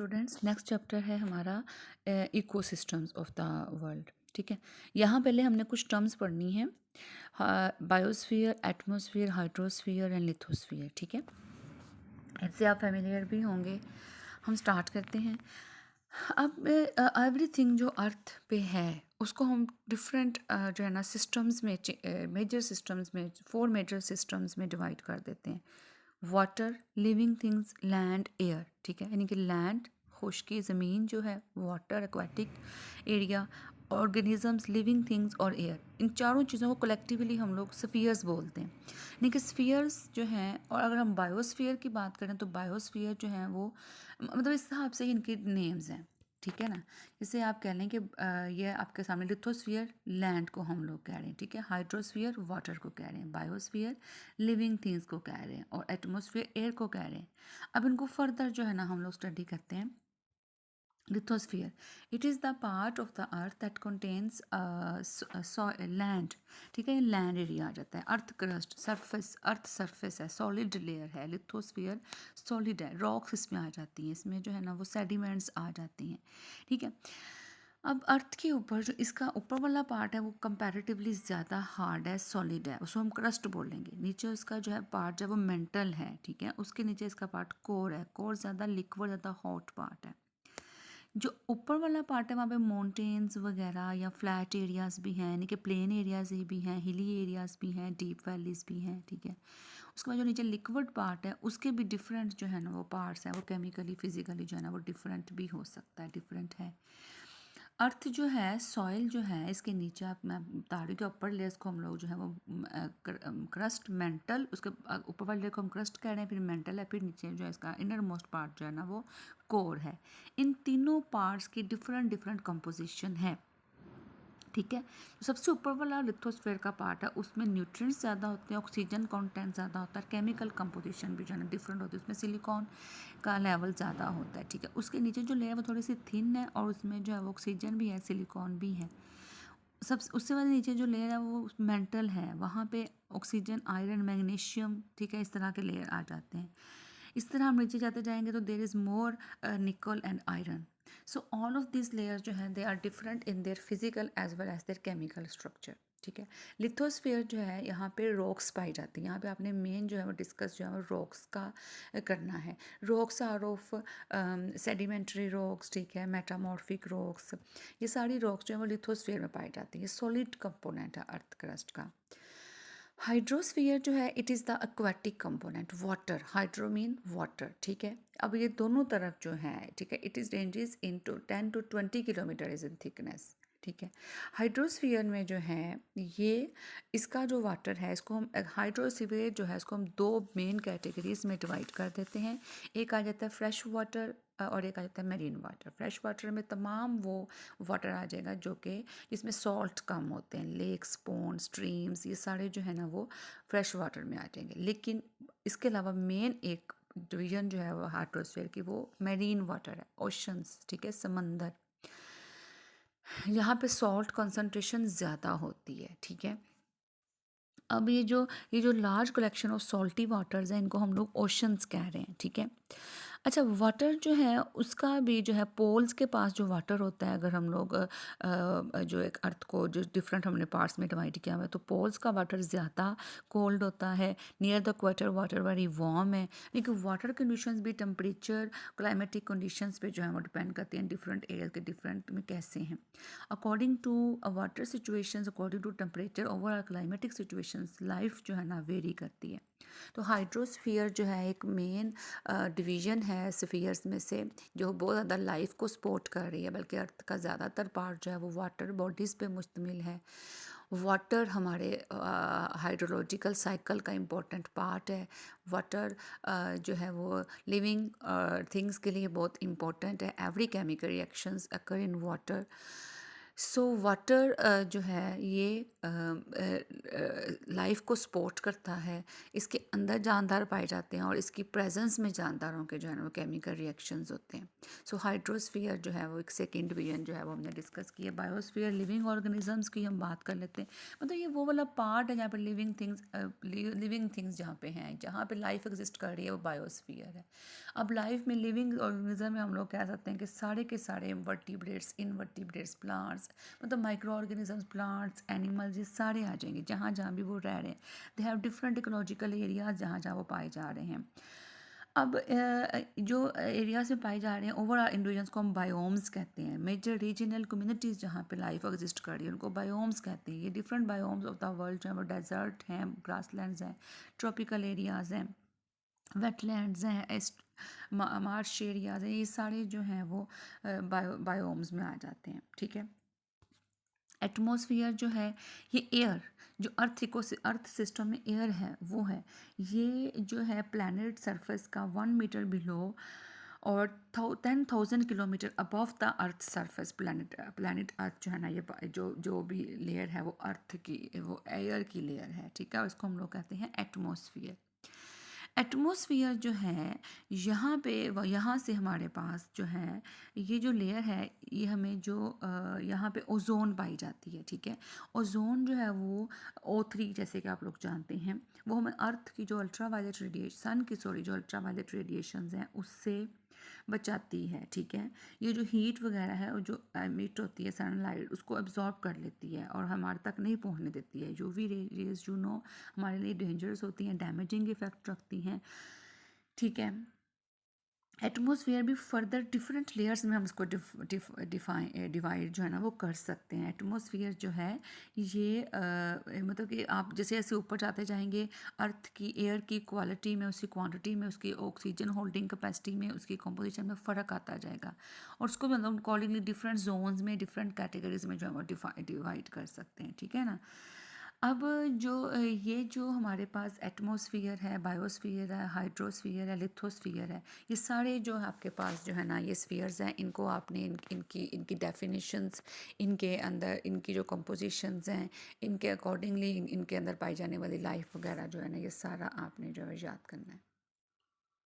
Students next chapter है हमारा ecosystems of the world. ठीक है, यहाँ पहले हमने कुछ टर्म्स पढ़नी है। Biosphere, atmosphere, hydrosphere and lithosphere. ठीक है, इससे आप फेमिलियर भी होंगे। हम स्टार्ट करते हैं। अब एवरीथिंग जो अर्थ पे है उसको हम डिफरेंट जो है ना सिस्टम्स में, मेजर सिस्टम्स में, 4 मेजर सिस्टम्स में डिवाइड कर देते हैं। Water, living things, land, air. ठीक है, यानी कि लैंड खुश्की ज़मीन जो है, water aquatic area, organisms, living things और एयर। इन चारों चीज़ों को कलेक्टिवली हम लोग स्फीयर्स बोलते हैं। यानी कि स्फीयर्स जो हैं, और अगर हम बायोस्फीयर की बात करें तो बायोस्फीयर जो है वो मतलब इस हिसाब से इनके नेम्स हैं। ठीक है ना, जैसे आप कह लें कि ये आपके सामने लिथोस्फीयर लैंड को हम लोग कह रहे हैं। ठीक है, हाइड्रोस्फीयर वाटर को कह रहे हैं, बायोस्फीयर लिविंग थिंग्स को कह रहे हैं और एटमॉस्फेयर एयर को कह रहे हैं। अब इनको फर्दर जो है ना हम लोग स्टडी करते हैं। Lithosphere, it is the part of the earth that contains land. ठीक है, ये लैंड एरिया आ जाता है। Earth crust, surface, earth surface है, सॉलिड लेयर है। लिथोस्फीयर सॉलिड है, रॉक्स इसमें आ जाती हैं, इसमें जो है ना वो सेडिमेंट्स आ जाती हैं। ठीक है, अब अर्थ के ऊपर जो इसका ऊपर वाला पार्ट है वो कंपैरेटिवली ज़्यादा हार्ड है, सॉलिड है, उसको हम क्रस्ट बोलेंगे। नीचे उसका जो है पार्ट जो है वो मेंटल है। ठीक है, उसके नीचे इसका पार्ट कोर है। कोर ज़्यादा लिक्विड, ज़्यादा हॉट पार्ट है। जो ऊपर वाला पार्ट है वहाँ पे माउंटेन्स वगैरह या फ्लैट एरियाज़ भी हैं, यानी कि प्लेन एरियाज़ भी हैं, हिली एरियाज़ भी हैं, डीप वैलीज़ भी हैं। ठीक है, उसके बाद जो नीचे लिक्विड पार्ट है उसके भी डिफरेंट जो है ना वो पार्ट्स हैं, वो केमिकली फिजिकली जो है ना वो डिफरेंट भी हो सकता है, डिफरेंट है। अर्थ जो है, सॉइल जो है, इसके नीचे आप मैं बता रही हूँ कि अपर लेयर्स को हम लोग जो है वो क्रस्ट, मेंटल, उसके ऊपर वाले लेयर को हम क्रस्ट कह रहे हैं, फिर मेंटल है, फिर नीचे जो है इसका इनर मोस्ट पार्ट जो है ना वो कोर है। इन तीनों पार्ट्स की डिफरेंट डिफरेंट कंपोजिशन है। ठीक है, तो सबसे ऊपर वाला लिथोस्फेयर का पार्ट है, उसमें न्यूट्रिएंट्स ज़्यादा होते हैं, ऑक्सीजन कंटेंट ज़्यादा होता है, केमिकल कंपोजिशन भी जो है ना डिफरेंट होती है, उसमें सिलिकॉन का लेवल ज़्यादा होता है। ठीक है, उसके नीचे जो लेयर है वो थोड़ी सी थिन है और उसमें जो है वो ऑक्सीजन भी है, सिलिकॉन भी है। सब उससे बाद नीचे जो लेयर है वो मेंटल है, वहाँ पे ऑक्सीजन, आयरन, मैग्नीशियम, ठीक है, इस तरह के लेयर आ जाते हैं। इस तरह हम नीचे जाते जाएंगे तो देर is more nickel and iron. So all of this layers जो हैं they are different in their physical as well as their chemical structure. ठीक है, लिथोस्फीयर जो है यहाँ पे रॉक्स पाई जाती हैं। यहाँ पे आपने मेन जो है वो डिस्कस जो है वो रॉक्स का करना है। Rocks are of sedimentary rocks, ठीक है, मेटामॉर्फिक रॉक्स, ये सारी रॉक्स जो है वो लिथोस्फीयर में पाई जाती हैं। सॉलिड कंपोनेंट है अर्थ क्रस्ट का। हाइड्रोस्फीयर जो है it is the aquatic component, water, hydro mean water. ठीक है, अब ये दोनों तरफ जो है, ठीक है, it is ranges in to 10 to 20 kilometre is in thickness. ठीक है, हाइड्रोस्फीयर में जो है ये इसका जो वाटर है इसको हम हाइड्रोस्फीयर जो है इसको हम दो मेन कैटेगरीज में डिवाइड कर देते हैं। एक आ जाता है फ्रेश वाटर और एक आ जाता है मेरीन वाटर। फ्रेश वाटर में तमाम वो वाटर आ जाएगा जो कि जिसमें सॉल्ट कम होते हैं, लेक्स, पॉन्ड, स्ट्रीम्स, ये सारे जो है ना वो फ्रेश वाटर में आ जाएंगे। लेकिन इसके अलावा मेन एक डिवीजन जो है वो हाइड्रोस्फीयर की वो मेरीन वाटर है, ओशंस। ठीक है, समंदर, यहाँ पे सॉल्ट कंसंट्रेशन ज़्यादा होती है। ठीक है, अब ये जो large collection of salty waters हैं इनको हम लोग ओशंस कह रहे हैं। ठीक है, अच्छा, वाटर जो है उसका भी जो है पोल्स के पास जो वाटर होता है, अगर हम लोग जो एक अर्थ को जो डिफरेंट हमने पार्ट्स में डिवाइड किया हुआ है, तो पोल्स का वाटर ज़्यादा कोल्ड होता है। Near the equator water very warm है। लेकिन वाटर कंडीशंस भी टेम्परेचर, क्लाइमेटिक कंडीशंस पे जो है वो डिपेंड करती हैं, डिफरेंट एरिया के डिफरेंट में कैसे हैं। According to water situations, according to temperature, overall climatic situations, life जो है ना वेरी करती है। तो हाइड्रोस्फीयर जो है एक मेन डिवीज़न है स्फीयर्स में से जो बहुत ज़्यादा लाइफ को सपोर्ट कर रही है, बल्कि अर्थ का ज़्यादातर पार्ट जो है वो वाटर बॉडीज़ पे मुश्तमिल है। वाटर हमारे हाइड्रोलॉजिकल साइकिल का इम्पोर्टेंट पार्ट है। वाटर जो है वो लिविंग थिंग्स के लिए बहुत इम्पोर्टेंट है। Every chemical reactions occur in water. So water जो है ये लाइफ को सपोर्ट करता है। इसके अंदर जानदार पाए जाते हैं और इसकी प्रेजेंस में जानदारों के जो है ना वो केमिकल रिएक्शंस होते हैं। सो हाइड्रोस्फीयर जो है वो एक सेकेंड डिवीजन जो है वो हमने डिस्कस किया। बायोस्फीयर लिविंग ऑर्गेनिजम्स की हम बात कर लेते हैं। मतलब ये वो वाला पार्ट है जहाँ पे लिविंग थिंग्स जहाँ पे हैं, जहाँ पे लाइफ एग्जिस्ट कर रही है, वो बायोस्फीयर है। अब लाइफ में लिविंग ऑर्गेनिज्म में हम लोग कह सकते हैं कि सारे के सारे वर्टिब्रेट्स, इनवर्टिब्रेट्स, प्लांट्स, मतलब माइक्रो ऑर्गेनिजम्स, प्लांट्स, एनिमल्स, ये सारे आ जाएंगे जहाँ जहाँ भी वो रह रहे हैं। They have different ecological areas जहाँ जहाँ वो पाए जा रहे हैं। अब जो एरियाज में पाए जा रहे हैं ओवरऑल इंडिविजन्स को हम बायोम्स कहते हैं। मेजर रीजनल कम्युनिटीज़ जहाँ पे लाइफ एग्जिस्ट कर रही है उनको बायोम्स कहते हैं। ये different biomes of the world जो है वो डेजर्ट हैं, ग्रासलैंड्स हैं, ट्रॉपिकल एरियाज़ हैं, वेटलैंड्स हैं, मार्श एरियाज हैं। ये सारे जो हैं वो बायोम्स में आ जाते हैं। ठीक है। एटमॉस्फेयर जो है ये एयर, जो अर्थ सिस्टम में एयर है वो है। ये जो है प्लैनेट सरफेस का 1 मीटर बिलो और 10,000 kilometre above the earth surface. Planet earth जो है ना, ये जो भी लेयर है वो अर्थ की, वो एयर की लेयर है। ठीक है, इसको हम लोग कहते हैं एटमॉस्फेयर। एटमॉस्फेयर जो है यहाँ पे यहाँ से हमारे पास जो है ये जो लेयर है ये हमें जो यहाँ पे ओजोन पाई जाती है। ठीक है, ओजोन जो है वो O3 जैसे कि आप लोग जानते हैं, वो हमें अर्थ की जो अल्ट्रा वायलेट रेडिएशन, सन की सॉरी जो अल्ट्रा वायलेट रेडिएशंस हैं उससे बचाती है। ठीक है, ये जो हीट वगैरह है और जो एमिट होती है सनलाइट उसको एब्जॉर्ब कर लेती है और हमारे तक नहीं पहुंचने देती है। यूवी रेज यू नो हमारे लिए डेंजरस होती हैं, डैमेजिंग इफेक्ट रखती हैं। ठीक है, एटमॉस्फेयर भी फर्दर डिफरेंट लेयर्स में हम इसको डिवाइड जो है ना वो कर सकते हैं। एटमॉस्फेयर जो है ये मतलब कि आप जैसे जैसे ऊपर जाते जाएंगे अर्थ की एयर की क्वालिटी में, उसकी क्वांटिटी में, उसकी ऑक्सीजन होल्डिंग कैपेसिटी में, उसकी कंपोजिशन में फ़र्क आता जाएगा और उसको भी मतलब अकॉर्डिंगली डिफरेंट जोन्स में, डिफरेंट कैटेगरीज में जो है वो डिवाइड कर सकते हैं। ठीक है ना। अब जो ये जो हमारे पास एटमॉस्फेयर है, बायोस्फीयर है, हाइड्रोस्फीयर है, लिथोस्फीयर है, ये सारे जो आपके पास जो है ना ये स्फीयर्स हैं, इनको आपने इनकी डेफिनेशंस, इनके अंदर इनकी जो कंपोजिशंस हैं, इनके अकॉर्डिंगली इनके अंदर पाई जाने वाली लाइफ वगैरह जो है ना ये सारा आपने जो है याद करना है।